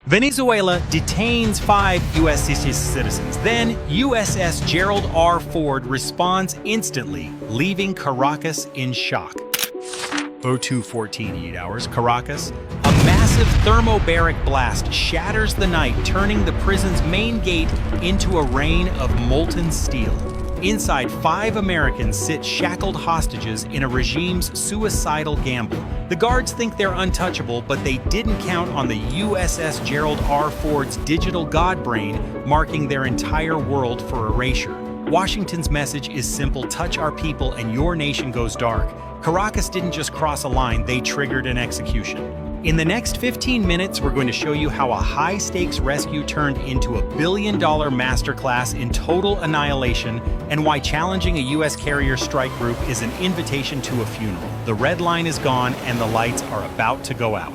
Venezuela detains 5 U.S. citizens. Then, USS Gerald R. Ford responds instantly, leaving Caracas in shock. 02:14 hours, Caracas. A massive thermobaric blast shatters the night, turning the prison's main gate into a rain of molten steel. Inside, 5 Americans sit shackled hostages in a regime's suicidal gamble. The guards think they're untouchable, but they didn't count on the USS Gerald R. Ford's digital god brain, marking their entire world for erasure. Washington's message is simple: touch our people and your nation goes dark. Caracas didn't just cross a line, they triggered an execution. In the next 15 minutes, we're going to show you how a high-stakes rescue turned into a billion-dollar masterclass in total annihilation, and why challenging a U.S. carrier strike group is an invitation to a funeral. The red line is gone, and the lights are about to go out.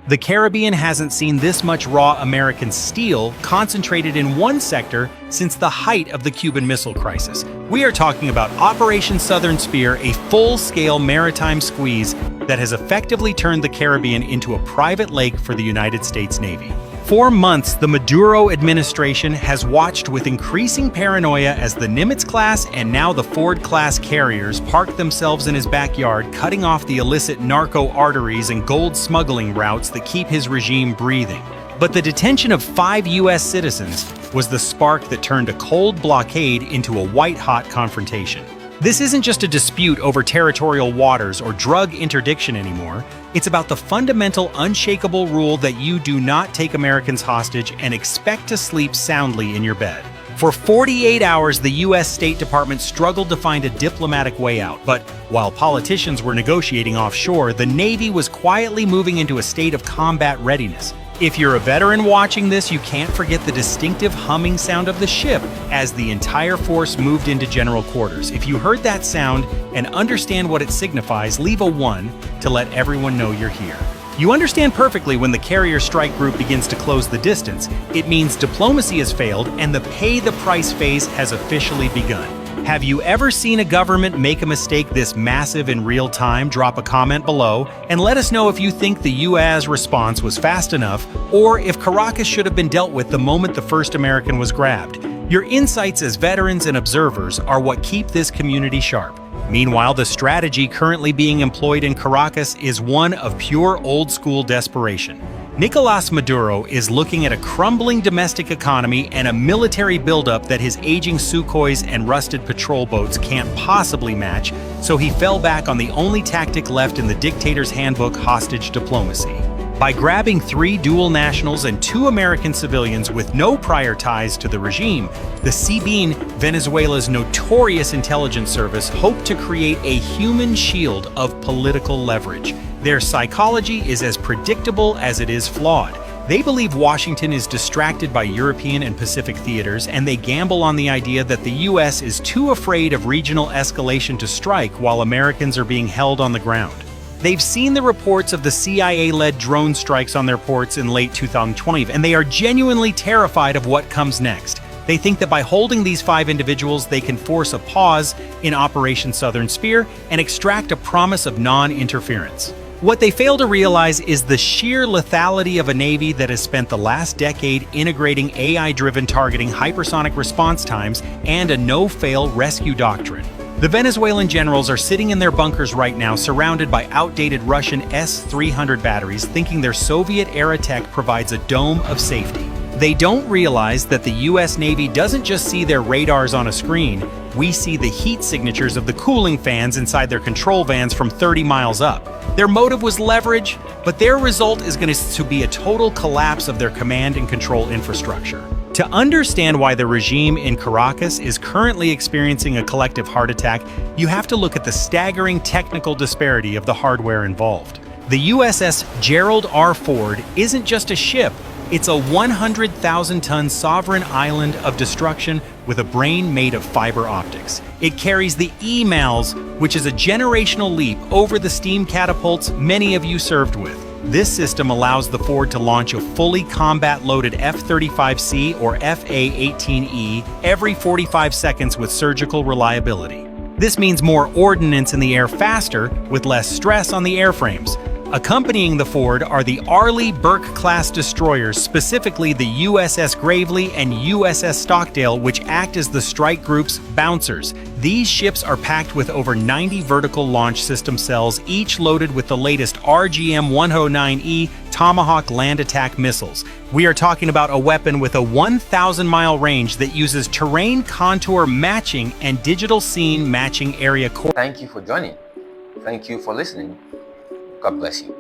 The Caribbean hasn't seen this much raw American steel concentrated in one sector since the height of the Cuban Missile Crisis. We are talking about Operation Southern Spear, a full-scale maritime squeeze that has effectively turned the Caribbean into a private lake for the United States Navy. For months, the Maduro administration has watched with increasing paranoia as the Nimitz-class and now the Ford-class carriers park themselves in his backyard, cutting off the illicit narco arteries and gold smuggling routes that keep his regime breathing. But the detention of 5 U.S. citizens was the spark that turned a cold blockade into a white-hot confrontation. This isn't just a dispute over territorial waters or drug interdiction anymore. It's about the fundamental, unshakable rule that you do not take Americans hostage and expect to sleep soundly in your bed. For 48 hours, the U.S. State Department struggled to find a diplomatic way out, but while politicians were negotiating offshore, the Navy was quietly moving into a state of combat readiness. If you're a veteran watching this, you can't forget the distinctive humming sound of the ship as the entire force moved into general quarters. If you heard that sound and understand what it signifies, leave a 1 to let everyone know you're here. You understand perfectly when the carrier strike group begins to close the distance. It means diplomacy has failed and the pay the price phase has officially begun. Have you ever seen a government make a mistake this massive in real time? Drop a comment below and let us know if you think the U.S. response was fast enough or if Caracas should have been dealt with the moment the first American was grabbed. Your insights as veterans and observers are what keep this community sharp. Meanwhile, the strategy currently being employed in Caracas is one of pure old-school desperation. Nicolás Maduro is looking at a crumbling domestic economy and a military buildup that his aging Sukhois and rusted patrol boats can't possibly match, so he fell back on the only tactic left in the dictator's handbook: hostage diplomacy. By grabbing 3 dual nationals and 2 American civilians with no prior ties to the regime, the SEBIN, Venezuela's notorious intelligence service, hoped to create a human shield of political leverage. Their psychology is as predictable as it is flawed. They believe Washington is distracted by European and Pacific theaters, and they gamble on the idea that the U.S. is too afraid of regional escalation to strike while Americans are being held on the ground. They've seen the reports of the CIA-led drone strikes on their ports in late 2020, and they are genuinely terrified of what comes next. They think that by holding these 5 individuals, they can force a pause in Operation Southern Spear and extract a promise of non-interference. What they fail to realize is the sheer lethality of a Navy that has spent the last decade integrating AI-driven targeting, hypersonic response times, and a no-fail rescue doctrine. The Venezuelan generals are sitting in their bunkers right now, surrounded by outdated Russian S-300 batteries, thinking their Soviet-era tech provides a dome of safety. They don't realize that the U.S. Navy doesn't just see their radars on a screen. We see the heat signatures of the cooling fans inside their control vans from 30 miles up. Their motive was leverage, but their result is going to be a total collapse of their command and control infrastructure. To understand why the regime in Caracas is currently experiencing a collective heart attack, you have to look at the staggering technical disparity of the hardware involved. The USS Gerald R. Ford isn't just a ship, it's a 100,000-ton sovereign island of destruction with a brain made of fiber optics. It carries the EMALS, which is a generational leap over the steam catapults many of you served with. This system allows the Ford to launch a fully combat-loaded F-35C or F/A-18E every 45 seconds with surgical reliability. This means more ordnance in the air faster with less stress on the airframes. Accompanying the Ford are the Arleigh Burke-class destroyers, specifically the USS Gravely and USS Stockdale, which act as the strike group's bouncers. These ships are packed with over 90 vertical launch system cells, each loaded with the latest RGM-109E Tomahawk land attack missiles. We are talking about a weapon with a 1,000-mile range that uses terrain contour matching and digital scene matching area. Thank you for joining. Thank you for listening. God bless you.